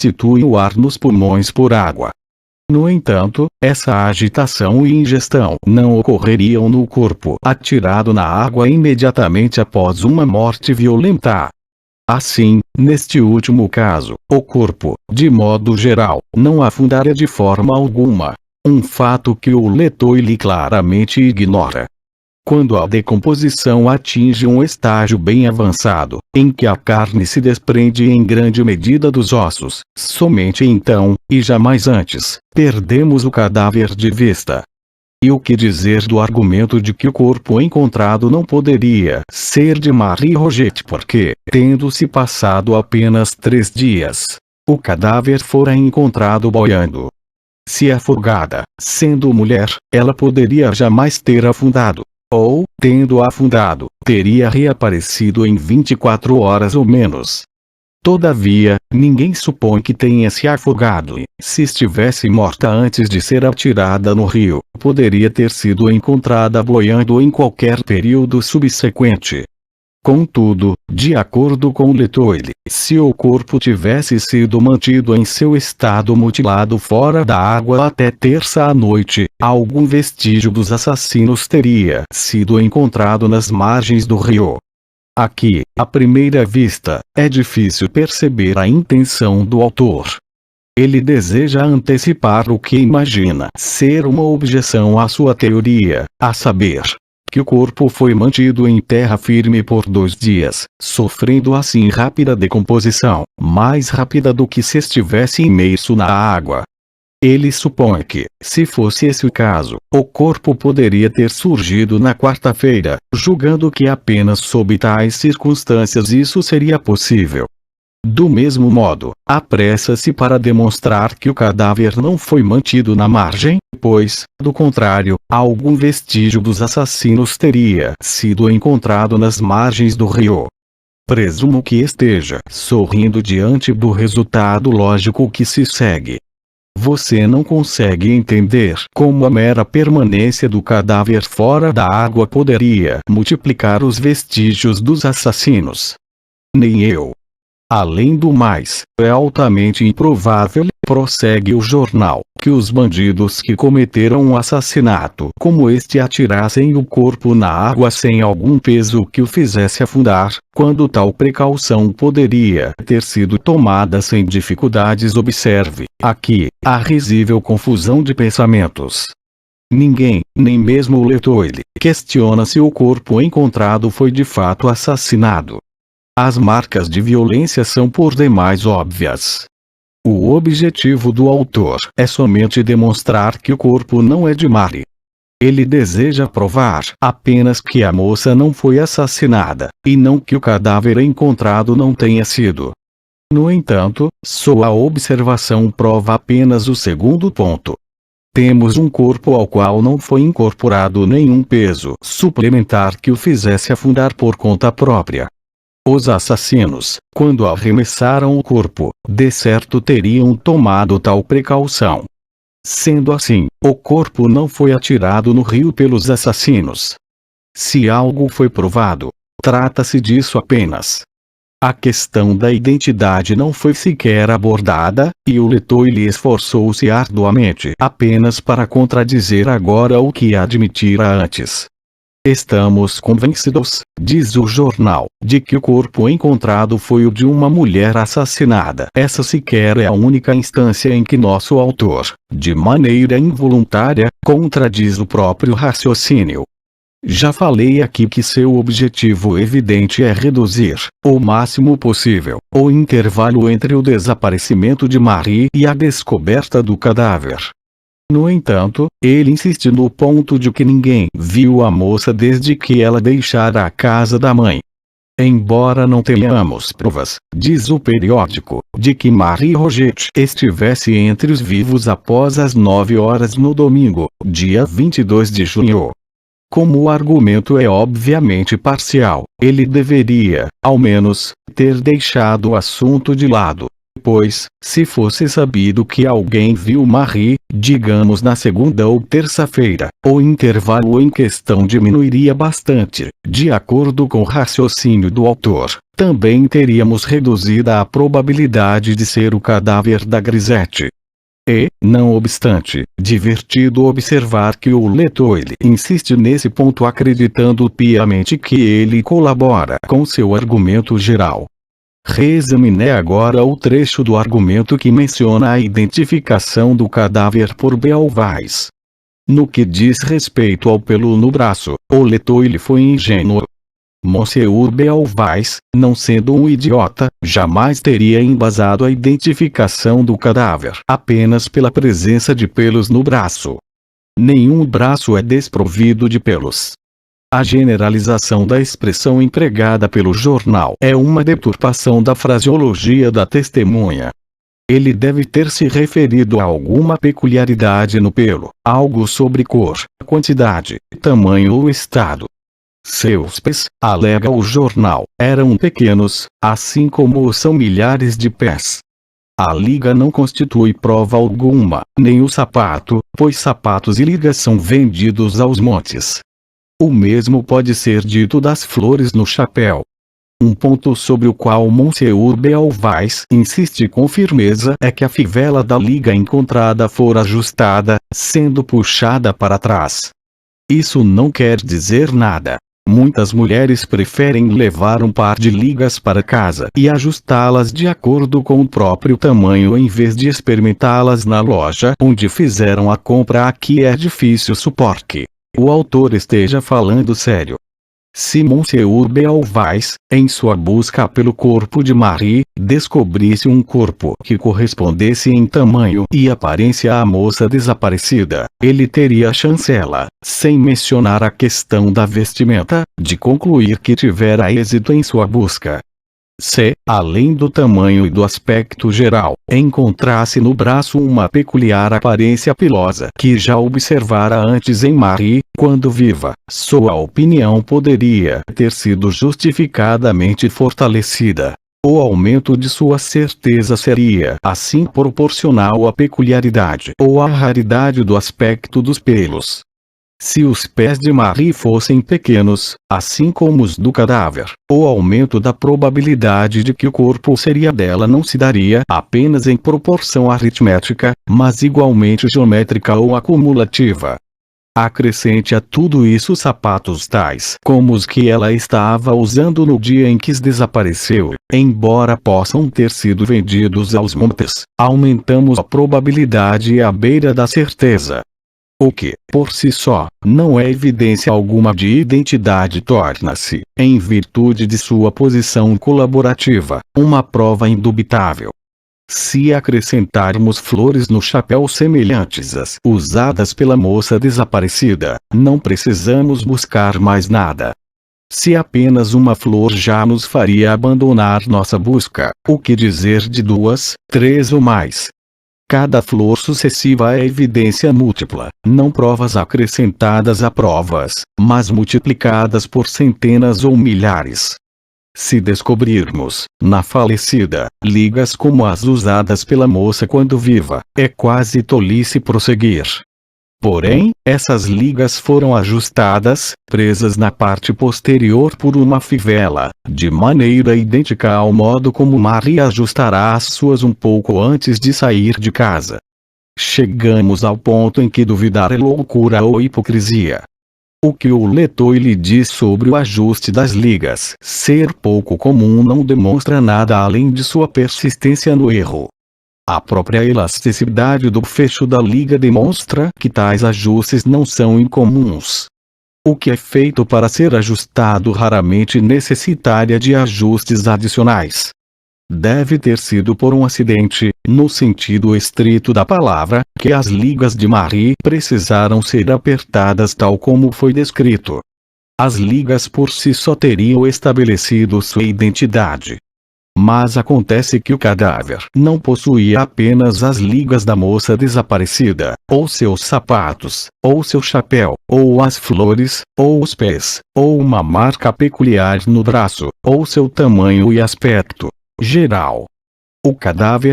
substitui o ar nos pulmões por água. No entanto, essa agitação e ingestão não ocorreriam no corpo atirado na água imediatamente após uma morte violenta. Assim, neste último caso, o corpo, de modo geral, não afundaria de forma alguma. Um fato que o Letoile claramente ignora. Quando a decomposição atinge um estágio bem avançado, em que a carne se desprende em grande medida dos ossos, somente então, e jamais antes, perdemos o cadáver de vista. E o que dizer do argumento de que o corpo encontrado não poderia ser de Marie Roget porque, tendo-se passado apenas 3 dias, o cadáver fora encontrado boiando? Se afogada, sendo mulher, ela poderia jamais ter afundado. Ou, tendo afundado, teria reaparecido em 24 horas ou menos. Todavia, ninguém supõe que tenha se afogado e, se estivesse morta antes de ser atirada no rio, poderia ter sido encontrada boiando em qualquer período subsequente. Contudo, de acordo com Letoile, se o corpo tivesse sido mantido em seu estado mutilado fora da água até terça à noite, algum vestígio dos assassinos teria sido encontrado nas margens do rio. Aqui, à primeira vista, é difícil perceber a intenção do autor. Ele deseja antecipar o que imagina ser uma objeção à sua teoria, a saber, que o corpo foi mantido em terra firme por 2 dias, sofrendo assim rápida decomposição, mais rápida do que se estivesse imerso na água. Ele supõe que, se fosse esse o caso, o corpo poderia ter surgido na quarta-feira, julgando que apenas sob tais circunstâncias isso seria possível. Do mesmo modo, apressa-se para demonstrar que o cadáver não foi mantido na margem, pois, do contrário, algum vestígio dos assassinos teria sido encontrado nas margens do rio. Presumo que esteja sorrindo diante do resultado lógico que se segue. Você não consegue entender como a mera permanência do cadáver fora da água poderia multiplicar os vestígios dos assassinos. Nem eu. Além do mais, é altamente improvável, prossegue o jornal, que os bandidos que cometeram um assassinato como este atirassem o corpo na água sem algum peso que o fizesse afundar, quando tal precaução poderia ter sido tomada sem dificuldades. Observe, aqui, a risível confusão de pensamentos. Ninguém, nem mesmo o Letoile, questiona se o corpo encontrado foi de fato assassinado. As marcas de violência são por demais óbvias. O objetivo do autor é somente demonstrar que o corpo não é de Marie. Ele deseja provar apenas que a moça não foi assassinada, e não que o cadáver encontrado não tenha sido. No entanto, sua observação prova apenas o segundo ponto. Temos um corpo ao qual não foi incorporado nenhum peso suplementar que o fizesse afundar por conta própria. Os assassinos, quando arremessaram o corpo, de certo teriam tomado tal precaução. Sendo assim, o corpo não foi atirado no rio pelos assassinos. Se algo foi provado, trata-se disso apenas. A questão da identidade não foi sequer abordada, e o Letoile esforçou-se arduamente apenas para contradizer agora o que admitira antes. Estamos convencidos, diz o jornal, de que o corpo encontrado foi o de uma mulher assassinada. Essa sequer é a única instância em que nosso autor, de maneira involuntária, contradiz o próprio raciocínio. Já falei aqui que seu objetivo evidente é reduzir, o máximo possível, o intervalo entre o desaparecimento de Marie e a descoberta do cadáver. No entanto, ele insiste no ponto de que ninguém viu a moça desde que ela deixara a casa da mãe. Embora não tenhamos provas, diz o periódico, de que Marie Roget estivesse entre os vivos após as 9 horas no domingo, dia 22 de junho. Como o argumento é obviamente parcial, ele deveria, ao menos, ter deixado o assunto de lado. Pois, se fosse sabido que alguém viu Marie, digamos na segunda ou terça-feira, o intervalo em questão diminuiria bastante. De acordo com o raciocínio do autor, também teríamos reduzida a probabilidade de ser o cadáver da Grisette. E, não obstante, divertido observar que o leitor insiste nesse ponto acreditando piamente que ele colabora com seu argumento geral. Reexamine agora o trecho do argumento que menciona a identificação do cadáver por Beelweis. No que diz respeito ao pelo no braço, o leitor foi ingênuo. Monsieur Beelweis, não sendo um idiota, jamais teria embasado a identificação do cadáver apenas pela presença de pelos no braço. Nenhum braço é desprovido de pelos. A generalização da expressão empregada pelo jornal é uma deturpação da fraseologia da testemunha. Ele deve ter se referido a alguma peculiaridade no pelo, algo sobre cor, quantidade, tamanho ou estado. Seus pés, alega o jornal, eram pequenos, assim como são milhares de pés. A liga não constitui prova alguma, nem o sapato, pois sapatos e ligas são vendidos aos montes. O mesmo pode ser dito das flores no chapéu. Um ponto sobre o qual Monsieur Beelweis insiste com firmeza é que a fivela da liga encontrada fora ajustada, sendo puxada para trás. Isso não quer dizer nada. Muitas mulheres preferem levar um par de ligas para casa e ajustá-las de acordo com o próprio tamanho em vez de experimentá-las na loja onde fizeram a compra. Aqui é difícil supor que o autor esteja falando sério. Se Monsieur Beelweis, em sua busca pelo corpo de Marie, descobrisse um corpo que correspondesse em tamanho e aparência à moça desaparecida, ele teria a chancela, sem mencionar a questão da vestimenta, de concluir que tivera êxito em sua busca. Se, além do tamanho e do aspecto geral, encontrasse no braço uma peculiar aparência pilosa que já observara antes em Marie, quando viva, sua opinião poderia ter sido justificadamente fortalecida. O aumento de sua certeza seria assim proporcional à peculiaridade ou à raridade do aspecto dos pelos. Se os pés de Marie fossem pequenos, assim como os do cadáver, o aumento da probabilidade de que o corpo seria dela não se daria apenas em proporção aritmética, mas igualmente geométrica ou acumulativa. Acrescente a tudo isso sapatos tais como os que ela estava usando no dia em que desapareceu, embora possam ter sido vendidos aos montes, aumentamos a probabilidade à beira da certeza. O que, por si só, não é evidência alguma de identidade torna-se, em virtude de sua posição colaborativa, uma prova indubitável. Se acrescentarmos flores no chapéu semelhantes às usadas pela moça desaparecida, não precisamos buscar mais nada. Se apenas uma flor já nos faria abandonar nossa busca, o que dizer de 2, 3 ou mais? Cada flor sucessiva é evidência múltipla, não provas acrescentadas a provas, mas multiplicadas por centenas ou milhares. Se descobrirmos, na falecida, ligas como as usadas pela moça quando viva, é quase tolice prosseguir. Porém, essas ligas foram ajustadas, presas na parte posterior por uma fivela, de maneira idêntica ao modo como Maria ajustará as suas um pouco antes de sair de casa. Chegamos ao ponto em que duvidar é loucura ou hipocrisia. O que o leitor lhe diz sobre o ajuste das ligas ser pouco comum não demonstra nada além de sua persistência no erro. A própria elasticidade do fecho da liga demonstra que tais ajustes não são incomuns. O que é feito para ser ajustado raramente necessitaria de ajustes adicionais. Deve ter sido por um acidente, no sentido estrito da palavra, que as ligas de Marie precisaram ser apertadas tal como foi descrito. As ligas por si só teriam estabelecido sua identidade. Mas acontece que o cadáver não possuía apenas as ligas da moça desaparecida, ou seus sapatos, ou seu chapéu, ou as flores, ou os pés, ou uma marca peculiar no braço, ou seu tamanho e aspecto geral. O cadáver